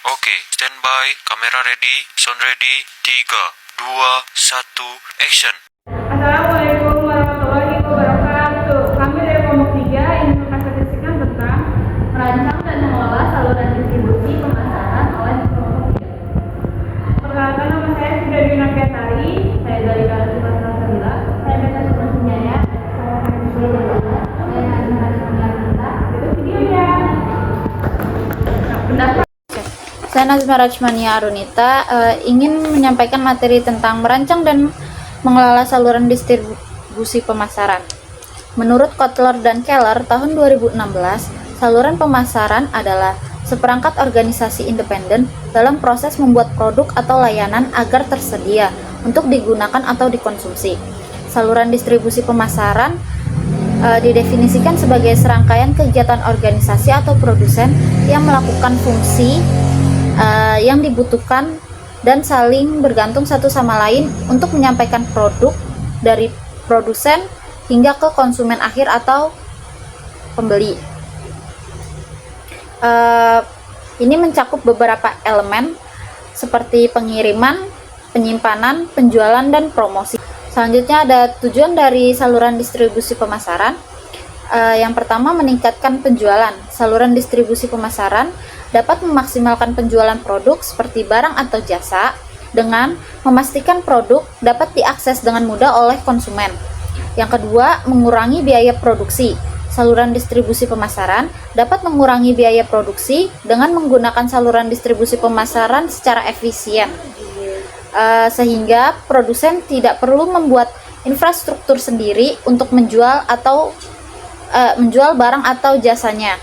Oke, standby, kamera ready, sound ready, 3, 2, 1, action. Assalamualaikum warahmatullahi wabarakatuh. Kami dari kelompok 3 ingin mempresentasikan tentang merancang dan mengelola saluran distribusi pemasaran oleh kelompok 3. Perkenalkan, nama saya Sudha Dwi Nafiatari. Saya dari Garasi Pasar Sabila. Saya Beta Suprasinyaya. Saya Haji Jalala. Saya Haji Rajmanarita. Itu videonya. Pendapat. Saya Nazma Rajmania Arunita ingin menyampaikan materi tentang merancang dan mengelola saluran distribusi pemasaran. Menurut Kotler dan Keller tahun 2016, saluran pemasaran adalah seperangkat organisasi independen dalam proses membuat produk atau layanan agar tersedia untuk digunakan atau dikonsumsi. Saluran distribusi pemasaran didefinisikan sebagai serangkaian kegiatan organisasi atau produsen yang melakukan fungsi yang dibutuhkan dan saling bergantung satu sama lain untuk menyampaikan produk dari produsen hingga ke konsumen akhir atau pembeli. Ini mencakup beberapa elemen seperti pengiriman, penyimpanan, penjualan, dan promosi. Selanjutnya ada tujuan dari saluran distribusi pemasaran. Yang pertama, meningkatkan penjualan. Saluran distribusi pemasaran dapat memaksimalkan penjualan produk seperti barang atau jasa dengan memastikan produk dapat diakses dengan mudah oleh konsumen. Yang kedua, mengurangi biaya produksi. Saluran distribusi pemasaran dapat mengurangi biaya produksi dengan menggunakan saluran distribusi pemasaran secara efisien, sehingga produsen tidak perlu membuat infrastruktur sendiri untuk menjual barang atau jasanya.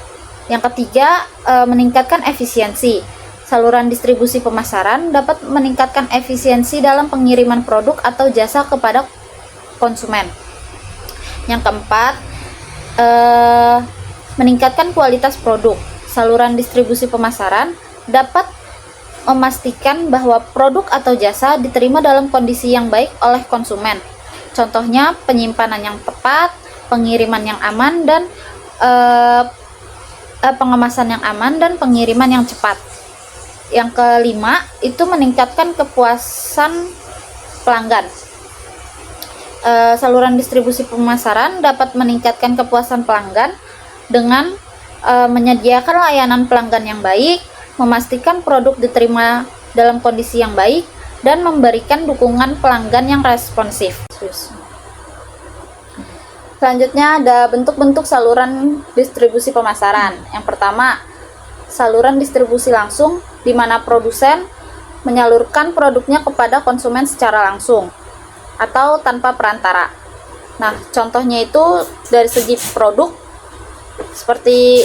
Yang ketiga, meningkatkan efisiensi. Saluran distribusi pemasaran dapat meningkatkan efisiensi dalam pengiriman produk atau jasa kepada konsumen. Yang keempat, meningkatkan kualitas produk. Saluran distribusi pemasaran dapat memastikan bahwa produk atau jasa diterima dalam kondisi yang baik oleh konsumen. Contohnya, penyimpanan yang tepat, pengiriman yang aman, dan pengemasan yang aman, dan pengiriman yang cepat. Yang kelima, itu meningkatkan kepuasan pelanggan. Saluran distribusi pemasaran dapat meningkatkan kepuasan pelanggan dengan menyediakan layanan pelanggan yang baik, memastikan produk diterima dalam kondisi yang baik, dan memberikan dukungan pelanggan yang responsif. Selanjutnya ada bentuk-bentuk saluran distribusi pemasaran. Yang pertama, saluran distribusi langsung, di mana produsen menyalurkan produknya kepada konsumen secara langsung atau tanpa perantara. Nah, contohnya itu dari segi produk, seperti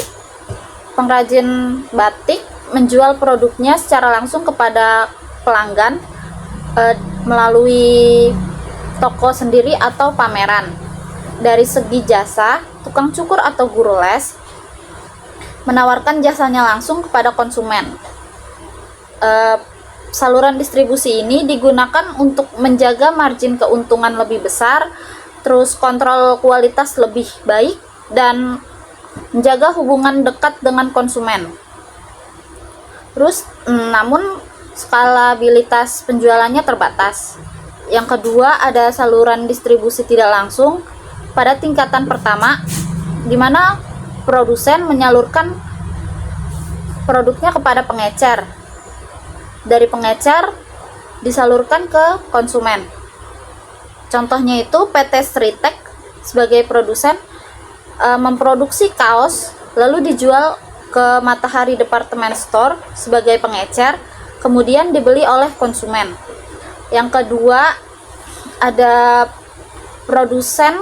pengrajin batik menjual produknya secara langsung kepada pelanggan melalui toko sendiri atau pameran. Dari segi jasa, tukang cukur atau guru les menawarkan jasanya langsung kepada konsumen. Saluran distribusi ini digunakan untuk menjaga margin keuntungan lebih besar, terus kontrol kualitas lebih baik, dan menjaga hubungan dekat dengan konsumen. Terus, namun skalabilitas penjualannya terbatas. Yang kedua, ada saluran distribusi tidak langsung pada tingkatan pertama, di mana produsen menyalurkan produknya kepada pengecer. Dari pengecer disalurkan ke konsumen. Contohnya itu PT Stritek sebagai produsen memproduksi kaos lalu dijual ke Matahari Department Store sebagai pengecer, kemudian dibeli oleh konsumen. Yang kedua, ada produsen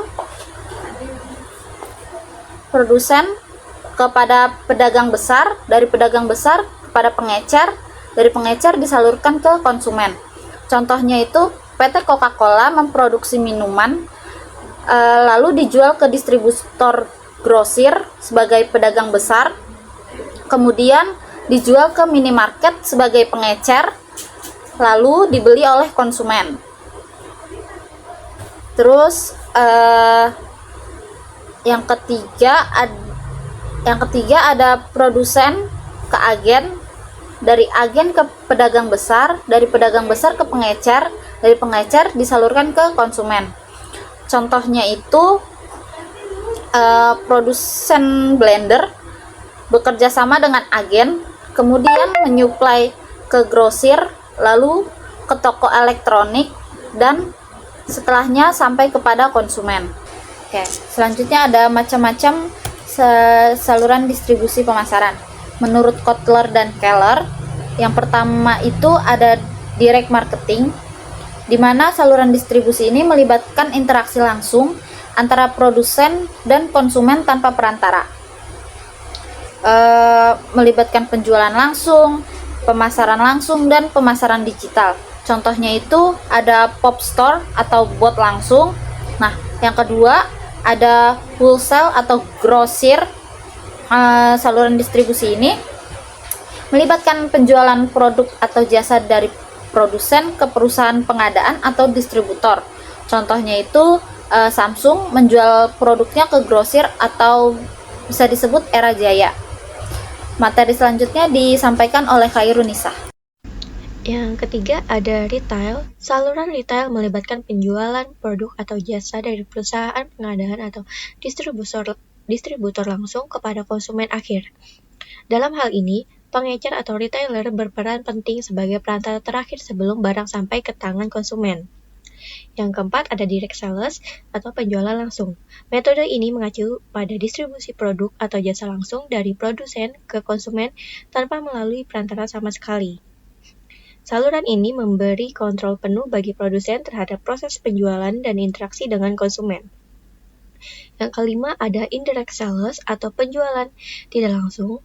kepada pedagang besar, dari pedagang besar kepada pengecer, dari pengecer disalurkan ke konsumen. Contohnya itu PT Coca-Cola memproduksi minuman lalu dijual ke distributor grosir sebagai pedagang besar, kemudian dijual ke minimarket sebagai pengecer, lalu dibeli oleh konsumen. Terus yang ketiga ada produsen ke agen dari agen ke pedagang besar, dari pedagang besar ke pengecer, dari pengecer disalurkan ke konsumen. Contohnya itu produsen blender bekerja sama dengan agen, kemudian menyuplai ke grosir, lalu ke toko elektronik, dan setelahnya sampai kepada konsumen. Oke, selanjutnya ada macam-macam saluran distribusi pemasaran. Menurut Kotler dan Keller, yang pertama itu ada direct marketing, di mana saluran distribusi ini melibatkan interaksi langsung antara produsen dan konsumen tanpa perantara. Melibatkan penjualan langsung, pemasaran langsung, dan pemasaran digital. Contohnya itu ada pop store atau bot langsung. Nah, yang kedua ada wholesale atau grosir. Saluran distribusi ini melibatkan penjualan produk atau jasa dari produsen ke perusahaan pengadaan atau distributor. Contohnya itu Samsung menjual produknya ke grosir atau bisa disebut Era Jaya. Materi selanjutnya disampaikan oleh Khairunisa. Yang ketiga ada retail. Saluran retail melibatkan penjualan produk atau jasa dari perusahaan pengadaan atau distributor langsung kepada konsumen akhir. Dalam hal ini, pengecer atau retailer berperan penting sebagai perantara terakhir sebelum barang sampai ke tangan konsumen. Yang keempat ada direct sales atau penjualan langsung. Metode ini mengacu pada distribusi produk atau jasa langsung dari produsen ke konsumen tanpa melalui perantara sama sekali. Saluran ini memberi kontrol penuh bagi produsen terhadap proses penjualan dan interaksi dengan konsumen. Yang kelima ada indirect sales atau penjualan tidak langsung.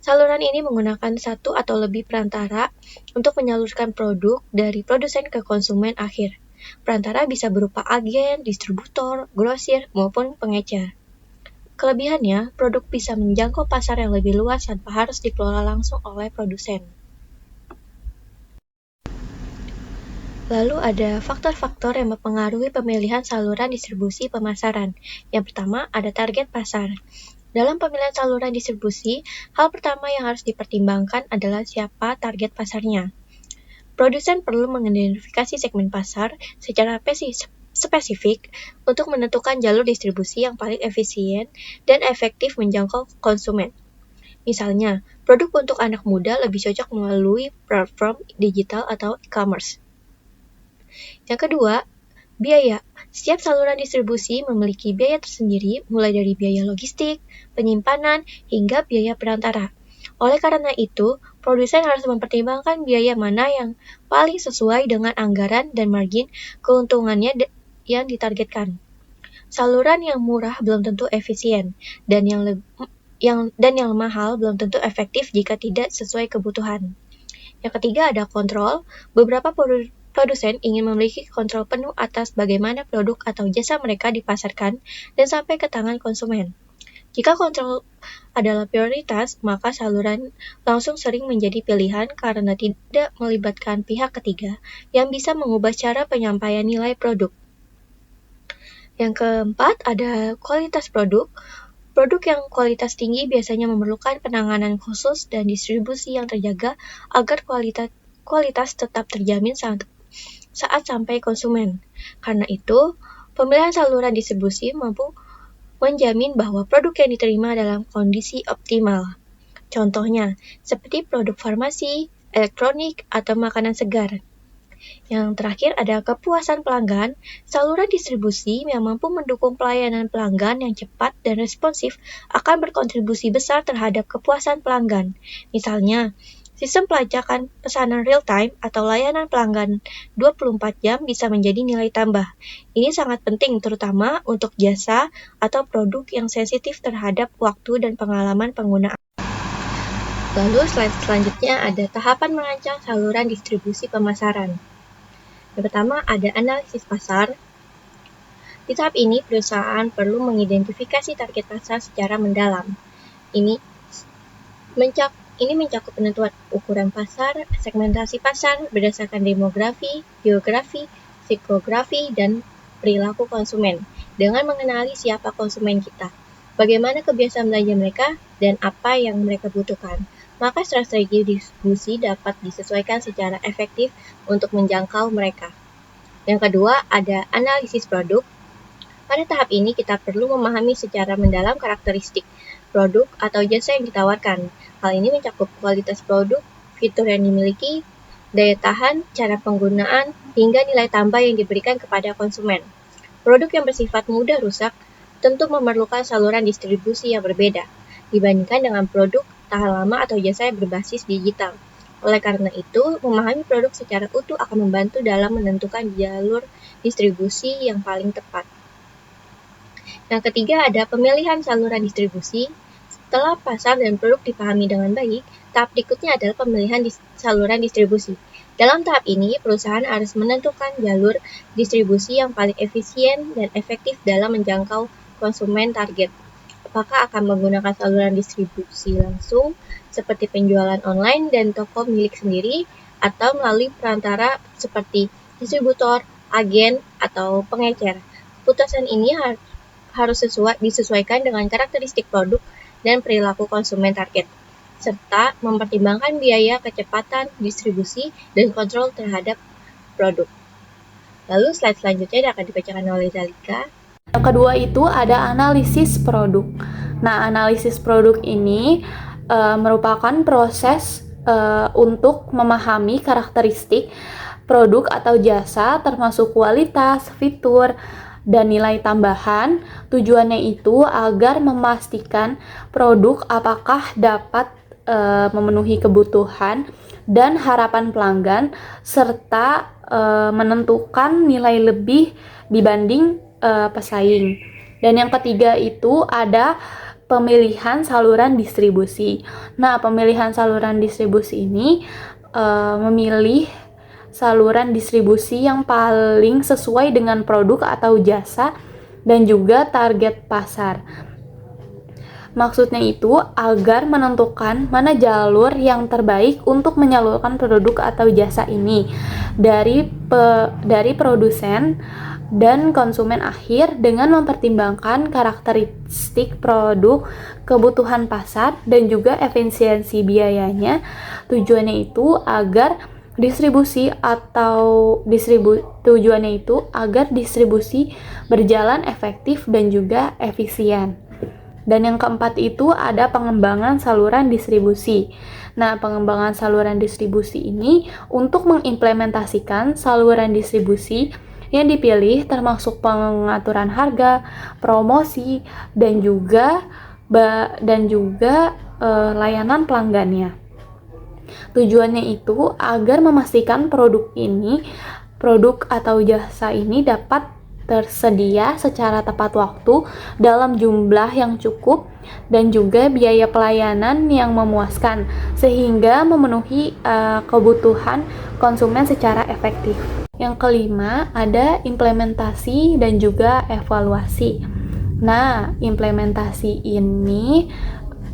Saluran ini menggunakan satu atau lebih perantara untuk menyalurkan produk dari produsen ke konsumen akhir. Perantara bisa berupa agen, distributor, grosir, maupun pengecer. Kelebihannya, produk bisa menjangkau pasar yang lebih luas tanpa harus dikelola langsung oleh produsen. Lalu ada faktor-faktor yang mempengaruhi pemilihan saluran distribusi pemasaran. Yang pertama ada target pasar. Dalam pemilihan saluran distribusi, hal pertama yang harus dipertimbangkan adalah siapa target pasarnya. Produsen perlu mengidentifikasi segmen pasar secara spesifik untuk menentukan jalur distribusi yang paling efisien dan efektif menjangkau konsumen. Misalnya, produk untuk anak muda lebih cocok melalui platform digital atau e-commerce. Yang kedua, biaya. Setiap saluran distribusi memiliki biaya tersendiri, mulai dari biaya logistik, penyimpanan, hingga biaya perantara. Oleh karena itu, produsen harus mempertimbangkan biaya mana yang paling sesuai dengan anggaran dan margin keuntungannya yang ditargetkan. Saluran yang murah belum tentu efisien, dan yang mahal belum tentu efektif jika tidak sesuai kebutuhan. Yang ketiga ada kontrol. Beberapa produsen ingin memiliki kontrol penuh atas bagaimana produk atau jasa mereka dipasarkan dan sampai ke tangan konsumen. Jika kontrol adalah prioritas, maka saluran langsung sering menjadi pilihan karena tidak melibatkan pihak ketiga yang bisa mengubah cara penyampaian nilai produk. Yang keempat ada kualitas produk. Produk yang kualitas tinggi biasanya memerlukan penanganan khusus dan distribusi yang terjaga agar kualitas tetap terjamin saat sampai konsumen. Karena itu, pemilihan saluran distribusi mampu menjamin bahwa produk yang diterima dalam kondisi optimal. Contohnya, seperti produk farmasi, elektronik, atau makanan segar. Yang terakhir ada kepuasan pelanggan. Saluran distribusi yang mampu mendukung pelayanan pelanggan yang cepat dan responsif akan berkontribusi besar terhadap kepuasan pelanggan. Misalnya, sistem pelacakan pesanan real-time atau layanan pelanggan 24 jam bisa menjadi nilai tambah. Ini sangat penting terutama untuk jasa atau produk yang sensitif terhadap waktu dan pengalaman penggunaan. Lalu slide selanjutnya ada tahapan merancang saluran distribusi pemasaran. Yang pertama ada analisis pasar. Di tahap ini perusahaan perlu mengidentifikasi target pasar secara mendalam. Ini mencakup penentuan ukuran pasar, segmentasi pasar berdasarkan demografi, geografi, psikografi, dan perilaku konsumen. Dengan mengenali siapa konsumen kita, bagaimana kebiasaan belanja mereka, dan apa yang mereka butuhkan. maka strategi distribusi dapat disesuaikan secara efektif untuk menjangkau mereka. Yang kedua, ada analisis produk. Pada tahap ini, kita perlu memahami secara mendalam karakteristik produk atau jasa yang ditawarkan. Hal ini mencakup kualitas produk, fitur yang dimiliki, daya tahan, cara penggunaan, hingga nilai tambah yang diberikan kepada konsumen. Produk yang bersifat mudah rusak tentu memerlukan saluran distribusi yang berbeda dibandingkan dengan produk tahan lama atau jasa yang berbasis digital. Oleh karena itu, memahami produk secara utuh akan membantu dalam menentukan jalur distribusi yang paling tepat. Yang ketiga ada pemilihan saluran distribusi. Setelah pasar dan produk dipahami dengan baik, tahap berikutnya adalah pemilihan saluran distribusi. Dalam tahap ini, perusahaan harus menentukan jalur distribusi yang paling efisien dan efektif dalam menjangkau konsumen target. Apakah akan menggunakan saluran distribusi langsung, seperti penjualan online dan toko milik sendiri, atau melalui perantara seperti distributor, agen, atau pengecer. Keputusan ini harus disesuaikan dengan karakteristik produk dan perilaku konsumen target, serta mempertimbangkan biaya, kecepatan, distribusi, dan kontrol terhadap produk. Lalu slide selanjutnya akan dibacakan oleh Zalika. Yang kedua itu ada analisis produk. Nah, analisis produk ini merupakan proses untuk memahami karakteristik produk atau jasa termasuk kualitas, fitur, dan nilai tambahan. Tujuannya itu agar memastikan produk apakah dapat memenuhi kebutuhan dan harapan pelanggan serta menentukan nilai lebih dibanding pesaing. Dan yang ketiga itu ada pemilihan saluran distribusi. Nah, pemilihan saluran distribusi ini memilih saluran distribusi yang paling sesuai dengan produk atau jasa dan juga target pasar. Maksudnya itu agar menentukan mana jalur yang terbaik untuk menyalurkan produk atau jasa ini dari produsen dan konsumen akhir dengan mempertimbangkan karakteristik produk, kebutuhan pasar, dan juga efisiensi biayanya. Tujuannya itu agar distribusi berjalan efektif dan juga efisien. Dan yang keempat itu ada pengembangan saluran distribusi. Nah, pengembangan saluran distribusi ini untuk mengimplementasikan saluran distribusi yang dipilih termasuk pengaturan harga, promosi, dan juga layanan pelanggannya. Tujuannya itu agar memastikan produk atau jasa ini dapat tersedia secara tepat waktu dalam jumlah yang cukup dan juga biaya pelayanan yang memuaskan sehingga memenuhi kebutuhan konsumen secara efektif. Yang kelima ada implementasi dan juga evaluasi. Nah, implementasi ini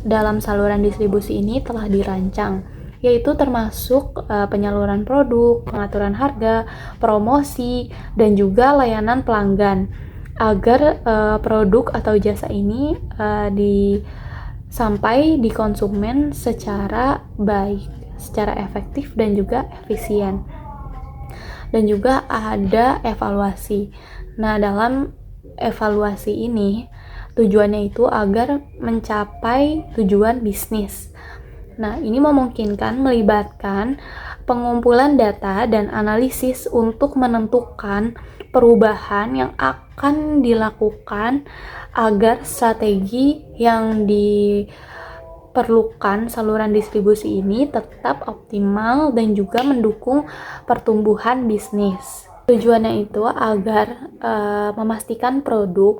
dalam saluran distribusi ini telah dirancang, yaitu termasuk penyaluran produk, pengaturan harga, promosi, dan juga layanan pelanggan agar produk atau jasa ini sampai di konsumen secara baik, secara efektif dan juga efisien. Dan juga ada evaluasi. Nah, dalam evaluasi ini tujuannya itu agar mencapai tujuan bisnis. Nah, ini memungkinkan melibatkan pengumpulan data dan analisis untuk menentukan perubahan yang akan dilakukan agar strategi yang diperlukan saluran distribusi ini tetap optimal dan juga mendukung pertumbuhan bisnis. Tujuannya itu agar memastikan produk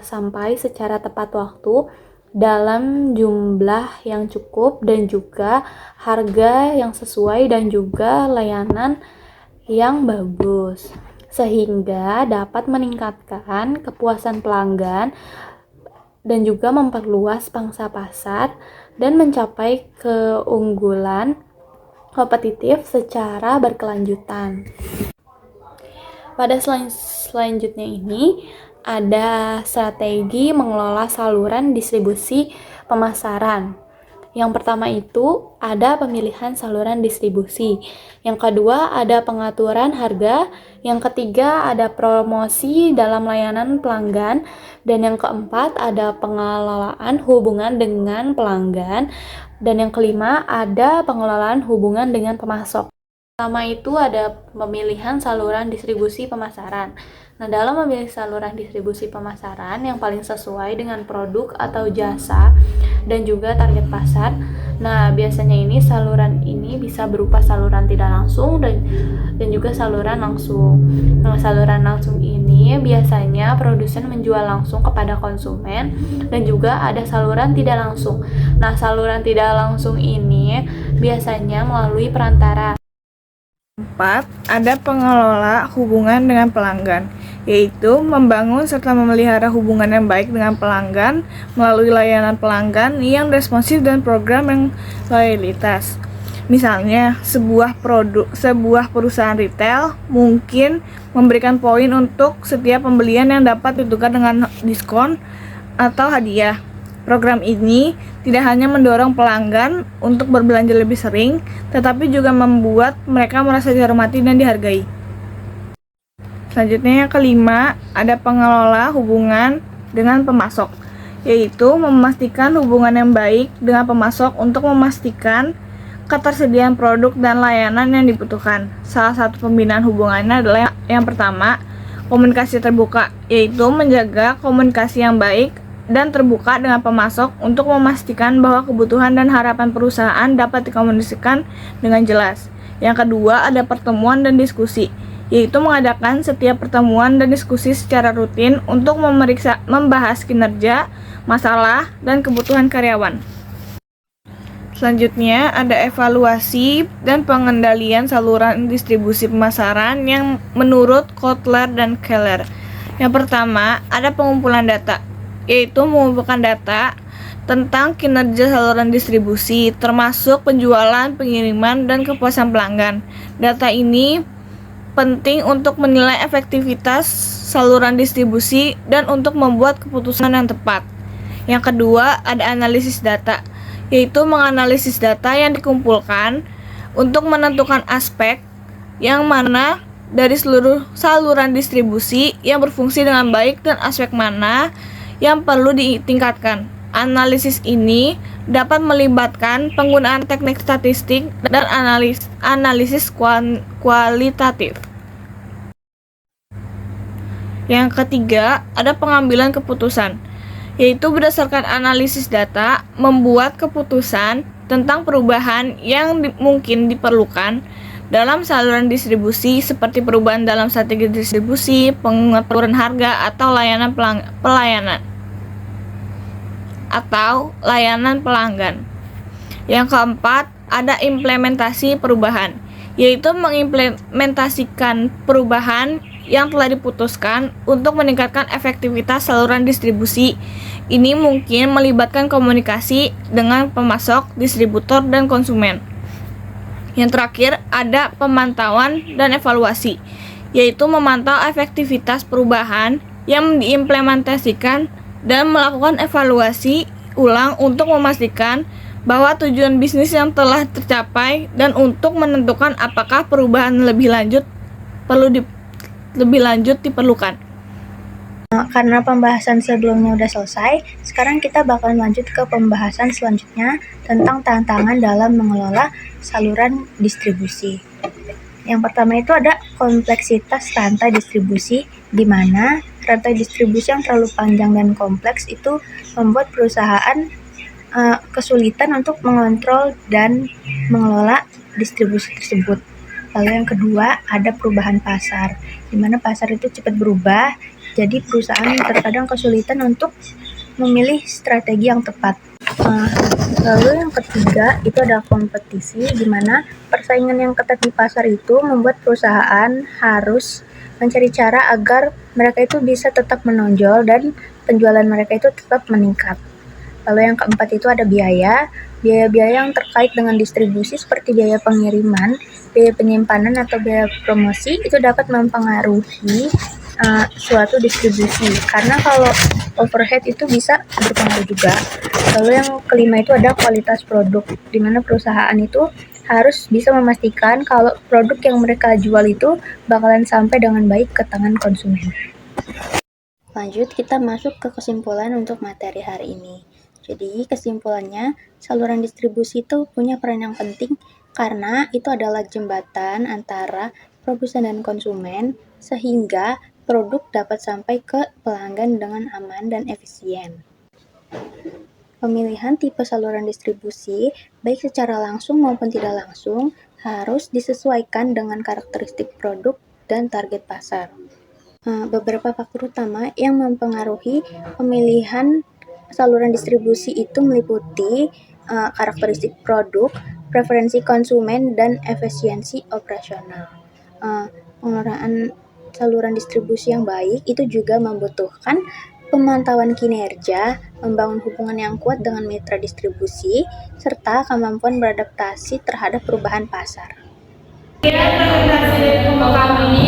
sampai secara tepat waktu dalam jumlah yang cukup dan juga harga yang sesuai dan juga layanan yang bagus sehingga dapat meningkatkan kepuasan pelanggan dan juga memperluas pangsa pasar dan mencapai keunggulan kompetitif secara berkelanjutan. Pada selanjutnya ini ada strategi mengelola saluran distribusi pemasaran. Yang pertama itu ada pemilihan saluran distribusi. Yang kedua ada pengaturan harga. Yang ketiga ada promosi dalam layanan pelanggan. Dan yang keempat ada pengelolaan hubungan dengan pelanggan. Dan yang kelima ada pengelolaan hubungan dengan pemasok. Pertama itu ada pemilihan saluran distribusi pemasaran. Nah, dalam memilih saluran distribusi pemasaran yang paling sesuai dengan produk atau jasa dan juga target pasar. Nah, biasanya ini saluran ini bisa berupa saluran tidak langsung dan juga saluran langsung. Nah, saluran langsung ini biasanya produsen menjual langsung kepada konsumen dan juga ada saluran tidak langsung. Nah, saluran tidak langsung ini biasanya melalui perantara. 4. Ada pengelola hubungan dengan pelanggan, yaitu membangun serta memelihara hubungan yang baik dengan pelanggan melalui layanan pelanggan yang responsif dan program yang loyalitas. Misalnya, sebuah perusahaan retail mungkin memberikan poin untuk setiap pembelian yang dapat ditukar dengan diskon atau hadiah. Program ini tidak hanya mendorong pelanggan untuk berbelanja lebih sering, tetapi juga membuat mereka merasa dihormati dan dihargai. Selanjutnya yang kelima, ada pengelola hubungan dengan pemasok, yaitu memastikan hubungan yang baik dengan pemasok untuk memastikan ketersediaan produk dan layanan yang dibutuhkan. Salah satu pembinaan hubungannya adalah yang pertama, komunikasi terbuka, yaitu menjaga komunikasi yang baik dan terbuka dengan pemasok untuk memastikan bahwa kebutuhan dan harapan perusahaan dapat dikomunikasikan dengan jelas. Yang kedua, ada pertemuan dan diskusi, yaitu mengadakan setiap pertemuan dan diskusi secara rutin untuk membahas kinerja, masalah, dan kebutuhan karyawan. Selanjutnya, ada evaluasi dan pengendalian saluran distribusi pemasaran yang menurut Kotler dan Keller. Yang pertama, ada pengumpulan data, yaitu mengumpulkan data tentang kinerja saluran distribusi, termasuk penjualan, pengiriman, dan kepuasan pelanggan. Data ini penting untuk menilai efektivitas saluran distribusi dan untuk membuat keputusan yang tepat. Yang kedua, ada analisis data, yaitu menganalisis data yang dikumpulkan untuk menentukan aspek yang mana dari seluruh saluran distribusi yang berfungsi dengan baik dan aspek mana yang perlu ditingkatkan. Analisis ini dapat melibatkan penggunaan teknik statistik dan analisis kualitatif. Yang ketiga, ada pengambilan keputusan, yaitu berdasarkan analisis data, membuat keputusan tentang perubahan yang mungkin diperlukan dalam saluran distribusi seperti perubahan dalam strategi distribusi, pengaturan harga, atau layanan pelanggan. Yang keempat, ada implementasi perubahan, yaitu mengimplementasikan perubahan yang telah diputuskan untuk meningkatkan efektivitas saluran distribusi. Ini mungkin melibatkan komunikasi dengan pemasok, distributor, dan konsumen. Yang terakhir, ada pemantauan dan evaluasi, yaitu memantau efektivitas perubahan yang diimplementasikan dan melakukan evaluasi ulang untuk memastikan bahwa tujuan bisnis yang telah tercapai dan untuk menentukan apakah perubahan lebih lanjut diperlukan. Karena pembahasan sebelumnya udah selesai, sekarang kita bakal lanjut ke pembahasan selanjutnya tentang tantangan dalam mengelola saluran distribusi. Yang pertama itu ada kompleksitas rantai distribusi, di mana rantai distribusi yang terlalu panjang dan kompleks itu membuat perusahaan kesulitan untuk mengontrol dan mengelola distribusi tersebut. Lalu yang kedua, ada perubahan pasar, di mana pasar itu cepat berubah, jadi perusahaan terkadang kesulitan untuk memilih strategi yang tepat. Lalu yang ketiga, itu ada kompetisi, di mana persaingan yang ketat di pasar itu membuat perusahaan harus mencari cara agar mereka itu bisa tetap menonjol dan penjualan mereka itu tetap meningkat. Lalu yang keempat itu ada biaya-biaya yang terkait dengan distribusi seperti biaya pengiriman, biaya penyimpanan, atau biaya promosi itu dapat mempengaruhi suatu distribusi, karena kalau overhead itu bisa berpengaruh juga. Lalu yang kelima itu ada kualitas produk, di mana perusahaan itu harus bisa memastikan kalau produk yang mereka jual itu bakalan sampai dengan baik ke tangan konsumen. Lanjut, kita masuk ke kesimpulan untuk materi hari ini. Jadi, kesimpulannya, saluran distribusi itu punya peran yang penting karena itu adalah jembatan antara produsen dan konsumen, sehingga produk dapat sampai ke pelanggan dengan aman dan efisien. Pemilihan tipe saluran distribusi, baik secara langsung maupun tidak langsung, harus disesuaikan dengan karakteristik produk dan target pasar. Beberapa faktor utama yang mempengaruhi pemilihan saluran distribusi itu meliputi karakteristik produk, preferensi konsumen, dan efisiensi operasional. Pengelolaan saluran distribusi yang baik itu juga membutuhkan pemantauan kinerja, membangun hubungan yang kuat dengan mitra distribusi, serta kemampuan beradaptasi terhadap perubahan pasar. Presentasi dari kelompok kami ini